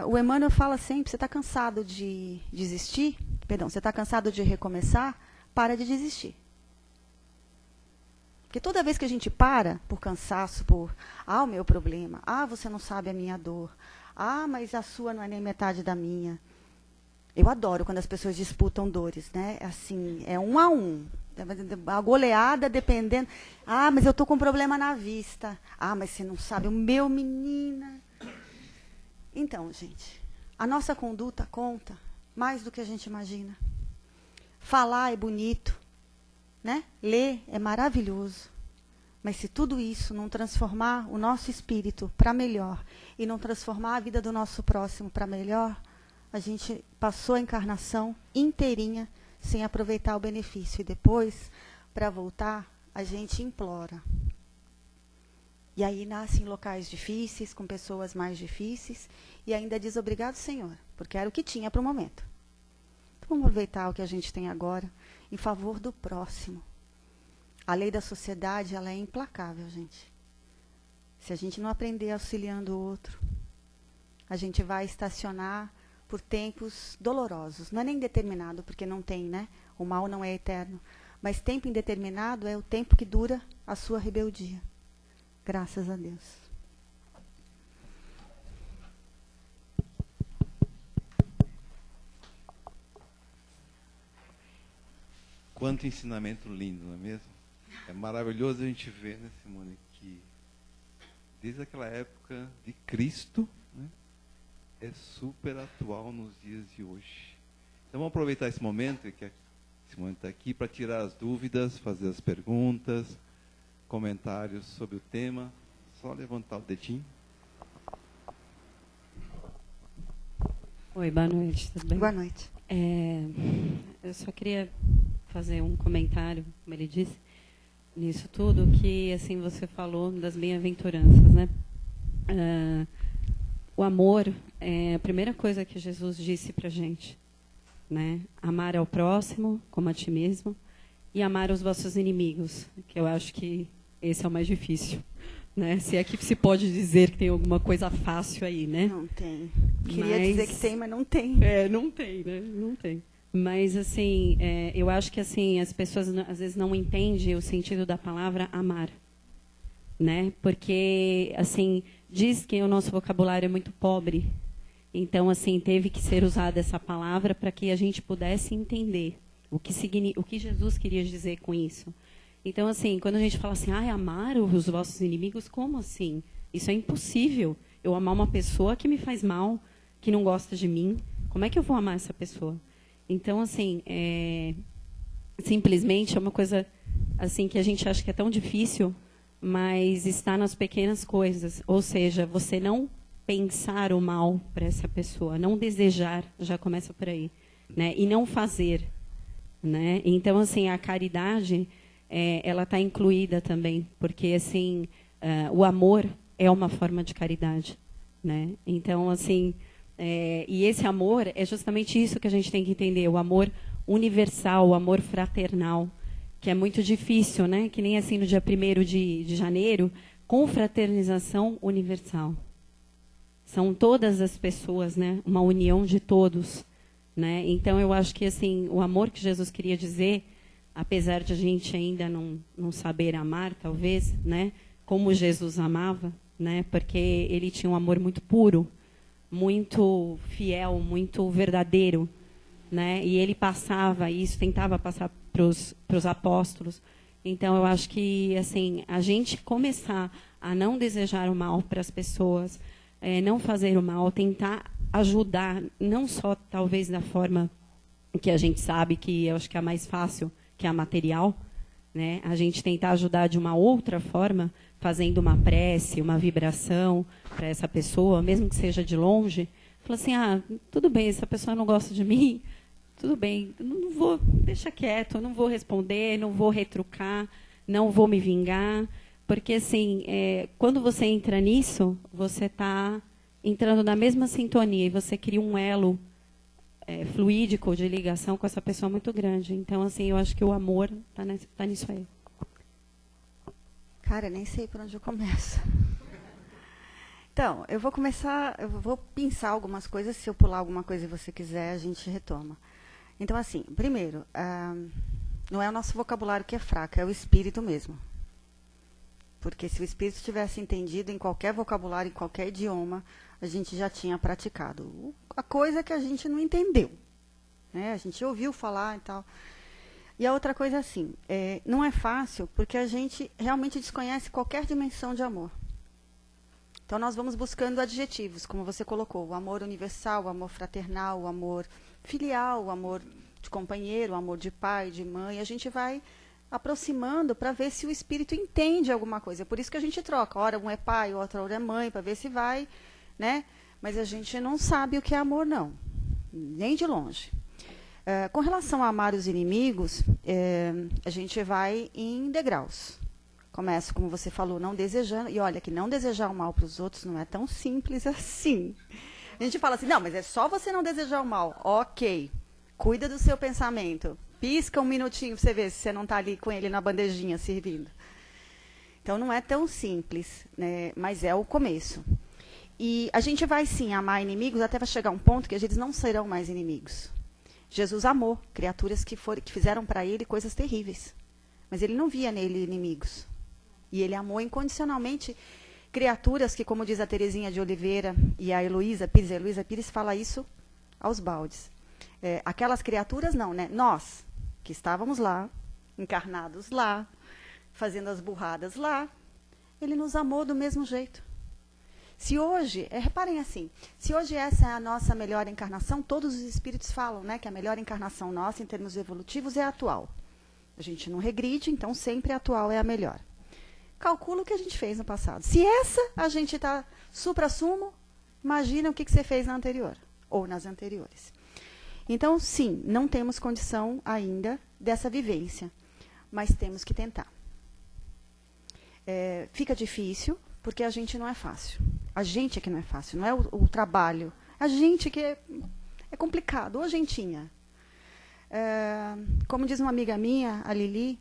O Emmanuel fala sempre, você está cansado de desistir? Perdão, você está cansado de recomeçar? Para de desistir. Porque toda vez que a gente para, por cansaço, por, o meu problema, você não sabe a minha dor, mas a sua não é nem metade da minha. Eu adoro quando as pessoas disputam dores, né? Assim, é 1 a 1. A goleada dependendo. Mas eu estou com um problema na vista. Mas você não sabe, o meu menina. Então, gente, a nossa conduta conta mais do que a gente imagina. Falar é bonito, né? Ler é maravilhoso. Mas se tudo isso não transformar o nosso espírito para melhor e não transformar a vida do nosso próximo para melhor, a gente passou a encarnação inteirinha sem aproveitar o benefício. E depois, para voltar, a gente implora. E aí nasce em locais difíceis, com pessoas mais difíceis, e ainda diz obrigado, Senhor, porque era o que tinha para o momento. Então, vamos aproveitar o que a gente tem agora em favor do próximo. A lei da sociedade, ela é implacável, gente. Se a gente não aprender auxiliando o outro, a gente vai estacionar por tempos dolorosos. Não é nem determinado, porque não tem, né? O mal não é eterno. Mas tempo indeterminado é o tempo que dura a sua rebeldia. Graças a Deus. Quanto ensinamento lindo, não é mesmo? É maravilhoso a gente ver, né, Simone, que desde aquela época de Cristo, né, é super atual nos dias de hoje. Então vamos aproveitar esse momento que a Simone está aqui para tirar as dúvidas, fazer as perguntas, comentários sobre o tema. Só levantar o dedinho. Oi, boa noite, tudo bem? Boa noite. Eu só queria fazer um comentário, como ele disse, nisso tudo, que assim você falou das bem-aventuranças, né? O amor é a primeira coisa que Jesus disse para a gente, né? Amar ao próximo como a ti mesmo e amar os vossos inimigos, que eu acho que esse é o mais difícil, né? Se é que se pode dizer que tem alguma coisa fácil aí, né? Não tem. Queria dizer que tem, mas não tem. Não tem, né? Não tem. Mas, assim, eu acho que assim as pessoas, às vezes, não entendem o sentido da palavra amar, né? Porque, assim, diz que o nosso vocabulário é muito pobre. Então, assim, teve que ser usada essa palavra para que a gente pudesse entender o que Jesus queria dizer com isso. Então, assim, quando a gente fala assim, amar os vossos inimigos, como assim? Isso é impossível. Eu amar uma pessoa que me faz mal, que não gosta de mim, como é que eu vou amar essa pessoa? Então, assim, simplesmente é uma coisa assim que a gente acha que é tão difícil, mas está nas pequenas coisas. Ou seja, você não pensar o mal para essa pessoa, não desejar, já começa por aí, né? E não fazer, né? Então, assim, a caridade, ela está incluída também, porque assim, o amor é uma forma de caridade, né? Então, assim, e esse amor é justamente isso que a gente tem que entender, o amor universal, o amor fraternal, que é muito difícil, né? Que nem assim no dia 1º de janeiro, confraternização universal. São todas as pessoas, né? Uma união de todos, né? Então, eu acho que assim, o amor que Jesus queria dizer, apesar de a gente ainda não saber amar, talvez, né? Como Jesus amava, né? Porque ele tinha um amor muito puro, muito fiel, muito verdadeiro, né? E ele passava isso, tentava passar para os apóstolos. Então, eu acho que assim, a gente começar a não desejar o mal para as pessoas, não fazer o mal, tentar ajudar, não só talvez da forma que a gente sabe que eu acho que é a mais fácil, que é a material, né? A gente tentar ajudar de uma outra forma, fazendo uma prece, uma vibração para essa pessoa, mesmo que seja de longe. Fala assim, tudo bem, essa pessoa não gosta de mim, tudo bem, não vou, deixa quieto, não vou responder, não vou retrucar, não vou me vingar, porque assim, quando você entra nisso, você está entrando na mesma sintonia e você cria um elo fluídico de ligação com essa pessoa muito grande. Então, assim, eu acho que o amor tá nisso aí. Cara, nem sei por onde eu começo. Então, eu vou pensar algumas coisas, se eu pular alguma coisa e você quiser, a gente retoma. Então, assim, primeiro, não é o nosso vocabulário que é fraco, é o espírito mesmo. Porque se o espírito tivesse entendido em qualquer vocabulário, em qualquer idioma, a gente já tinha praticado. A coisa que a gente não entendeu, né? A gente ouviu falar e tal. E a outra coisa assim, não é fácil porque a gente realmente desconhece qualquer dimensão de amor. Então nós vamos buscando adjetivos, como você colocou, o amor universal, o amor fraternal, o amor filial, o amor de companheiro, o amor de pai, de mãe. A gente vai aproximando para ver se o espírito entende alguma coisa. É por isso que a gente troca. Ora um é pai, outra é mãe, para ver se vai, né? Mas a gente não sabe o que é amor, não. Nem de longe. Com relação a amar os inimigos, a gente vai em degraus. Começa, como você falou, não desejando. E olha, que não desejar o mal para os outros não é tão simples assim. A gente fala assim, não, mas é só você não desejar o mal. Ok, cuida do seu pensamento. Pisca um minutinho para você ver se você não está ali com ele na bandejinha servindo. Então, não é tão simples, né? Mas é o começo. E a gente vai, sim, amar inimigos até vai chegar um ponto que eles não serão mais inimigos. Jesus amou criaturas que fizeram para ele coisas terríveis. Mas ele não via nele inimigos. E ele amou incondicionalmente criaturas que, como diz a Terezinha de Oliveira e a Heloísa Pires fala isso aos baldes. Aquelas criaturas não, né? Nós, que estávamos lá, encarnados lá, fazendo as burradas lá, ele nos amou do mesmo jeito. Se hoje, reparem assim, se hoje essa é a nossa melhor encarnação, todos os espíritos falam, né, que a melhor encarnação nossa, em termos evolutivos, é a atual. A gente não regride, então sempre a atual é a melhor. Calcula o que a gente fez no passado. Se essa a gente está supra-sumo, imagina o que você fez na anterior, ou nas anteriores. Então, sim, não temos condição ainda dessa vivência, mas temos que tentar. Fica difícil, porque a gente não é fácil. A gente é que não é fácil, não é o trabalho. A gente que é complicado, ou a gentinha. Como diz uma amiga minha, a Lili,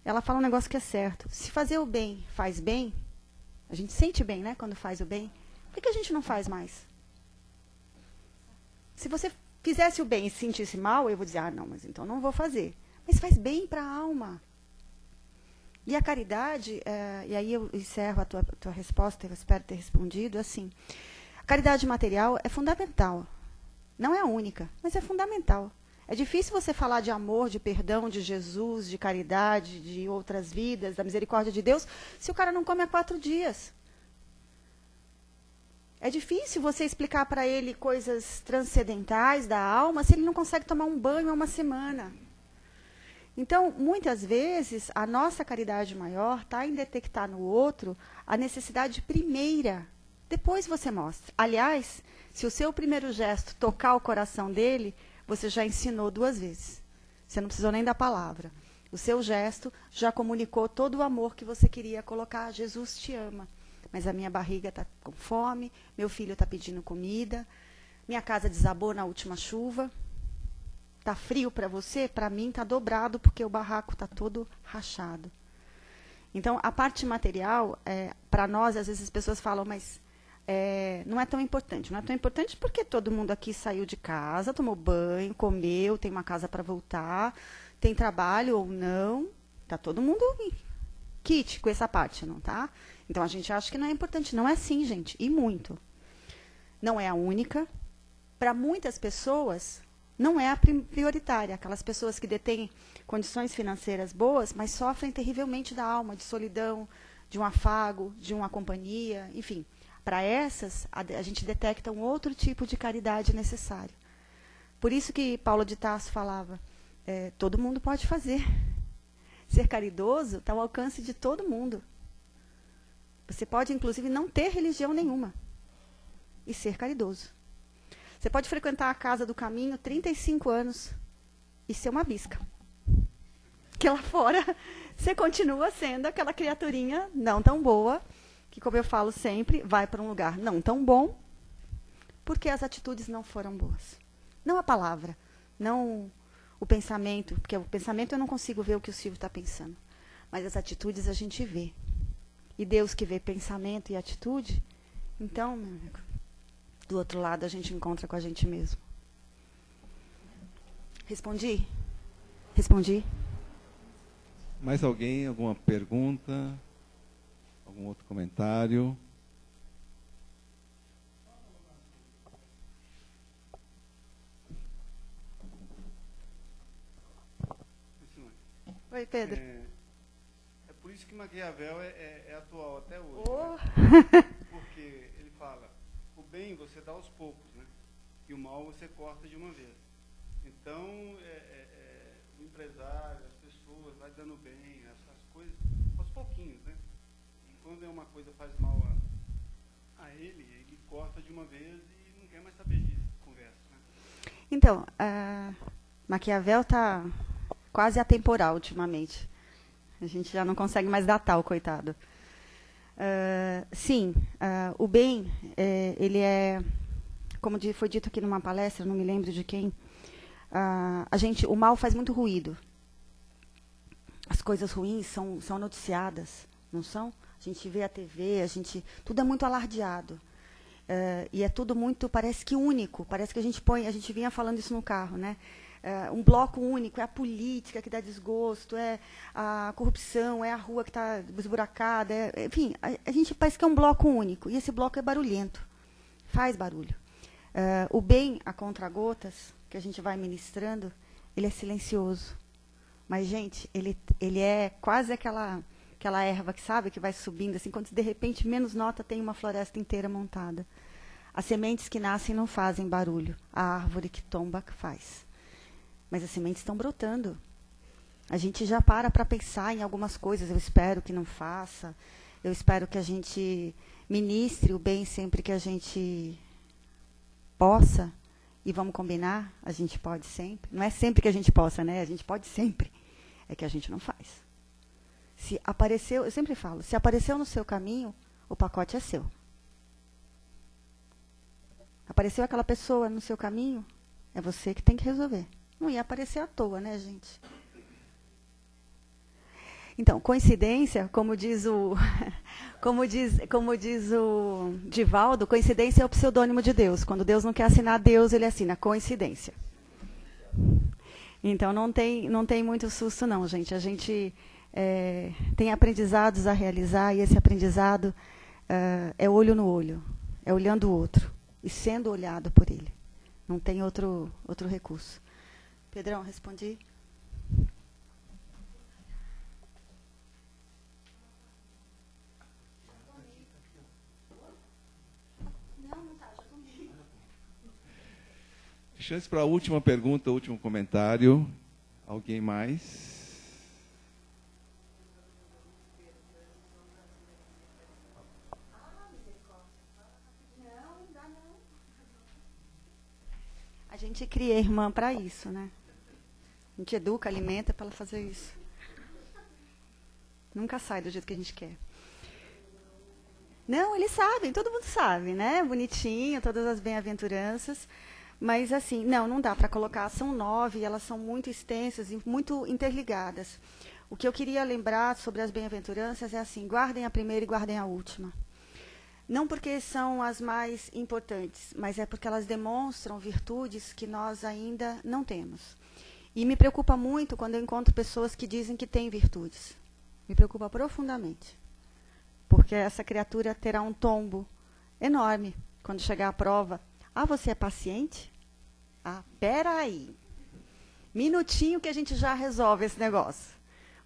ela fala um negócio que é certo. Se fazer o bem faz bem, a gente sente bem, né, quando faz o bem, por que a gente não faz mais? Se você fizesse o bem e se sentisse mal, eu vou dizer, não, mas então não vou fazer. Mas faz bem para a alma. E a caridade, e aí eu encerro a tua resposta, eu espero ter respondido, assim, a caridade material é fundamental. Não é a única, mas é fundamental. É difícil você falar de amor, de perdão, de Jesus, de caridade, de outras vidas, da misericórdia de Deus, se o cara não come há 4 dias. É difícil você explicar para ele coisas transcendentais da alma se ele não consegue tomar um banho há uma semana. Então, muitas vezes, a nossa caridade maior está em detectar no outro a necessidade primeira. Depois você mostra. Aliás, se o seu primeiro gesto tocar o coração dele, você já ensinou 2 vezes. Você não precisou nem da palavra. O seu gesto já comunicou todo o amor que você queria colocar. Jesus te ama. Mas a minha barriga está com fome, meu filho está pedindo comida, minha casa desabou na última chuva. Está frio para você? Para mim está dobrado, porque o barraco está todo rachado. Então, a parte material, para nós, às vezes as pessoas falam, mas não é tão importante. Não é tão importante porque todo mundo aqui saiu de casa, tomou banho, comeu, tem uma casa para voltar, tem trabalho ou não. Está todo mundo kit com essa parte, não tá? Então, a gente acha que não é importante. Não é assim, gente, e muito. Não é a única. Para muitas pessoas, não é a prioritária. Aquelas pessoas que detêm condições financeiras boas, mas sofrem terrivelmente da alma, de solidão, de um afago, de uma companhia, enfim. Para essas, a gente detecta um outro tipo de caridade necessário. Por isso que Paulo de Tarso falava, todo mundo pode fazer. Ser caridoso está ao alcance de todo mundo. Você pode, inclusive, não ter religião nenhuma e ser caridoso. Você pode frequentar a Casa do Caminho 35 anos e ser uma bisca. Que lá fora você continua sendo aquela criaturinha não tão boa, que, como eu falo sempre, vai para um lugar não tão bom, porque as atitudes não foram boas. Não a palavra, não o pensamento, porque o pensamento eu não consigo ver o que o Silvio está pensando, mas as atitudes a gente vê. E Deus que vê pensamento e atitude, então, meu amigo, do outro lado a gente encontra com a gente mesmo. Respondi? Respondi? Mais alguém? Alguma pergunta? Algum outro comentário? Oi, Pedro. É por isso que Maquiavel é atual até hoje. Oh. Né? Porque ele fala, o bem você dá aos poucos, né? E o mal você corta de uma vez. Então, o empresário, as pessoas, vai dando bem, essas coisas, aos pouquinhos, né? E quando uma coisa faz mal a ele corta de uma vez e não quer mais saber de conversa, né? Então, Maquiavel está quase atemporal ultimamente. A gente já não consegue mais datar o coitado. Sim, o bem, ele é, como foi dito aqui numa palestra, não me lembro de quem, o mal faz muito ruído. As coisas ruins são noticiadas, não são? A gente vê a TV, tudo é muito alardeado. E é tudo muito, parece que único, parece que a gente vinha falando isso no carro, né? Um bloco único, é a política que dá desgosto, é a corrupção, é a rua que está esburacada, enfim, a gente parece que é um bloco único, e esse bloco é barulhento, faz barulho. O bem, a contra-gotas, que a gente vai ministrando, ele é silencioso. Mas, gente, ele é quase aquela erva que, sabe, que vai subindo, assim, quando de repente, menos nota, tem uma floresta inteira montada. As sementes que nascem não fazem barulho. A árvore que tomba faz. Mas as sementes estão brotando. A gente já para pensar em algumas coisas. Eu espero que não faça. Eu espero que a gente ministre o bem sempre que a gente possa. E vamos combinar? A gente pode sempre. Não é sempre que a gente possa, né? A gente pode sempre. É que a gente não faz. Se apareceu, eu sempre falo, se apareceu no seu caminho, o pacote é seu. Apareceu aquela pessoa no seu caminho, é você que tem que resolver. Não ia aparecer à toa, né, gente? Então, coincidência, como diz o Divaldo, coincidência é o pseudônimo de Deus. Quando Deus não quer assinar Deus, ele assina coincidência. Então, não tem muito susto, não, gente. A gente tem aprendizados a realizar, e esse aprendizado é olho no olho, é olhando o outro e sendo olhado por ele. Não tem outro recurso. Pedrão, respondi? Chance para a última pergunta, último comentário. Alguém mais? A gente cria a irmã para isso, né? A gente educa, alimenta para ela fazer isso. Nunca sai do jeito que a gente quer. Não, eles sabem, todo mundo sabe, né? Bonitinho, todas as bem-aventuranças. Mas, assim, não dá para colocar. São 9, e elas são muito extensas e muito interligadas. O que eu queria lembrar sobre as bem-aventuranças é assim, guardem a primeira e guardem a última. Não porque são as mais importantes, mas é porque elas demonstram virtudes que nós ainda não temos. E me preocupa muito quando eu encontro pessoas que dizem que têm virtudes. Me preocupa profundamente. Porque essa criatura terá um tombo enorme quando chegar à prova. Ah, você é paciente? Ah, peraí. Minutinho que a gente já resolve esse negócio.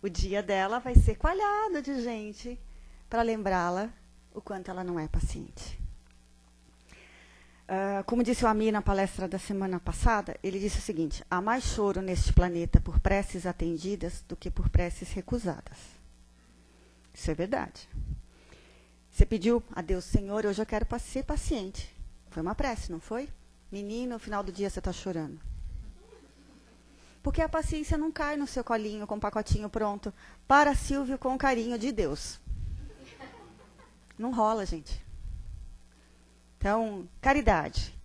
O dia dela vai ser coalhado de gente para lembrá-la o quanto ela não é paciente. Como disse o Amir na palestra da semana passada, ele disse o seguinte: há mais choro neste planeta por preces atendidas do que por preces recusadas. Isso é verdade. Você pediu a Deus, Senhor, hoje eu quero ser paciente. Foi uma prece, não foi? Menino, no final do dia você está chorando. Porque a paciência não cai no seu colinho com um pacotinho pronto. Para Silvio com carinho de Deus. Não rola, gente. Então, caridade.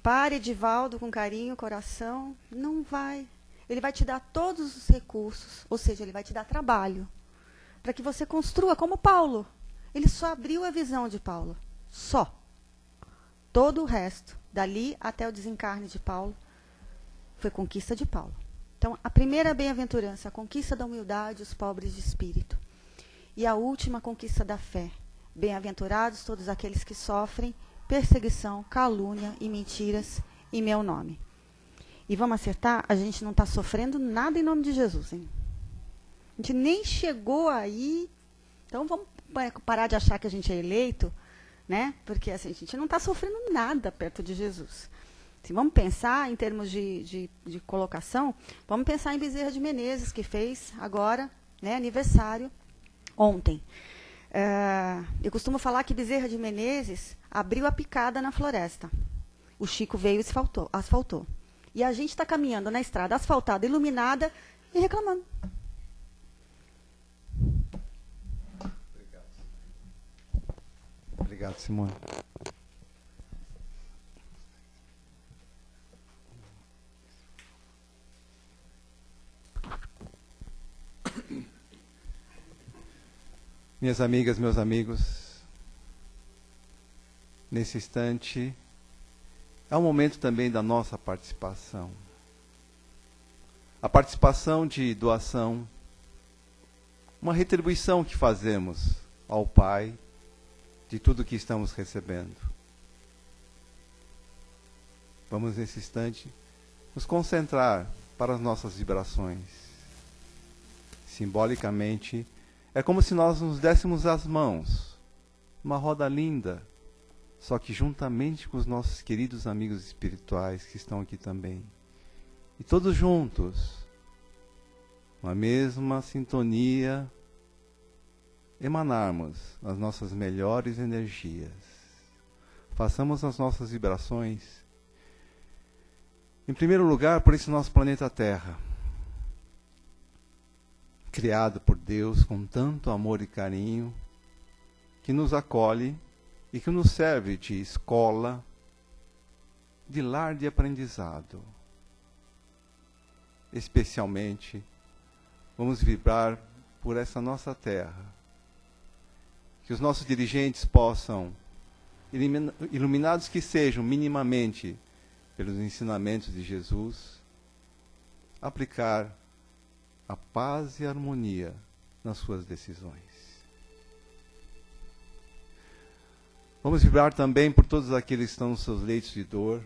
Pare, Edivaldo, com carinho, coração. Não vai. Ele vai te dar todos os recursos, ou seja, ele vai te dar trabalho, para que você construa como Paulo. Ele só abriu a visão de Paulo. Só. Todo o resto, dali até o desencarne de Paulo, foi conquista de Paulo. Então, a primeira bem-aventurança, a conquista da humildade, os pobres de espírito. E a última, a conquista da fé. Bem-aventurados todos aqueles que sofrem perseguição, calúnia e mentiras em meu nome. E vamos acertar, a gente não está sofrendo nada em nome de Jesus, hein? A gente nem chegou aí. Então, vamos parar de achar que a gente é eleito, né? Porque assim, a gente não está sofrendo nada perto de Jesus. Se vamos pensar em termos de colocação, vamos pensar em Bezerra de Menezes, que fez agora, né, aniversário, ontem. Eu costumo falar que Bezerra de Menezes abriu a picada na floresta. O Chico veio e asfaltou. E a gente está caminhando na estrada asfaltada, iluminada, e reclamando. Obrigado, Simone. Minhas amigas, meus amigos, nesse instante, é um momento também da nossa participação. A participação de doação, uma retribuição que fazemos ao Pai de tudo que estamos recebendo. Vamos, nesse instante, nos concentrar para as nossas vibrações. simbolicamente, é como se nós nos dessemos as mãos. Uma roda linda, só que juntamente com os nossos queridos amigos espirituais que estão aqui também. E todos juntos, uma mesma sintonia, emanarmos as nossas melhores energias. Façamos as nossas vibrações, em primeiro lugar, por esse nosso planeta Terra, criado por Deus com tanto amor e carinho, que nos acolhe e que nos serve de escola, de lar de aprendizado. Especialmente, vamos vibrar por essa nossa terra. Que os nossos dirigentes possam, iluminados que sejam minimamente pelos ensinamentos de Jesus, aplicar a paz e a harmonia nas suas decisões. Vamos vibrar também por todos aqueles que estão nos seus leitos de dor,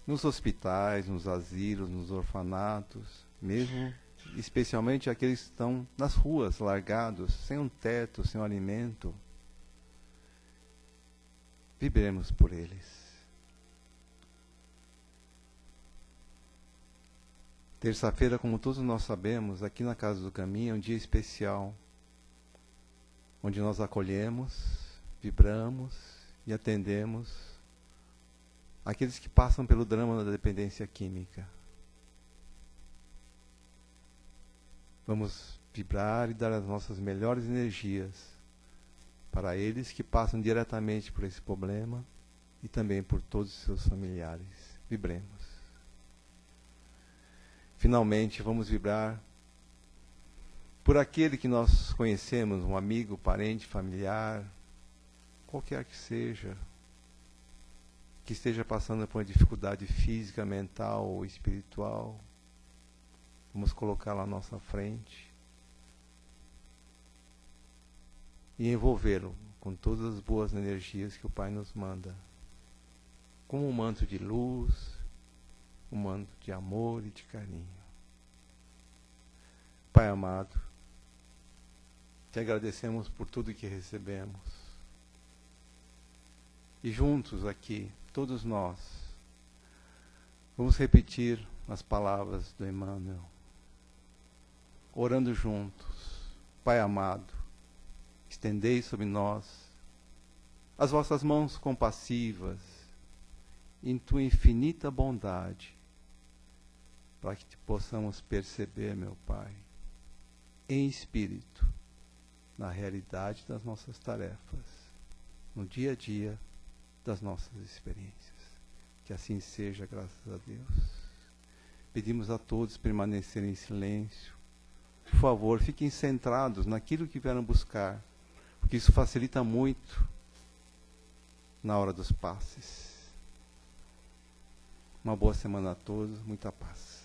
nos hospitais, nos asilos, nos orfanatos, mesmo, especialmente aqueles que estão nas ruas, largados, sem um teto, sem um alimento. Vibremos por eles. Terça-feira, como todos nós sabemos, aqui na Casa do Caminho é um dia especial, onde nós acolhemos, vibramos e atendemos aqueles que passam pelo drama da dependência química. Vamos vibrar e dar as nossas melhores energias para eles que passam diretamente por esse problema e também por todos os seus familiares. Vibremos. Finalmente, vamos vibrar por aquele que nós conhecemos, um amigo, parente, familiar, qualquer que seja, que esteja passando por uma dificuldade física, mental ou espiritual. Vamos colocá-lo à nossa frente e envolvê-lo com todas as boas energias que o Pai nos manda, como um manto de luz, um manto de amor e de carinho. Pai amado, te agradecemos por tudo que recebemos. E juntos aqui, todos nós, vamos repetir as palavras do Emmanuel, orando juntos. Pai amado, estendei sobre nós as vossas mãos compassivas, em tua infinita bondade, para que te possamos perceber, meu Pai, em espírito, na realidade das nossas tarefas, no dia a dia das nossas experiências. Que assim seja, graças a Deus. Pedimos a todos permanecerem em silêncio. Por favor, fiquem centrados naquilo que vieram buscar, porque isso facilita muito na hora dos passes. Uma boa semana a todos, muita paz.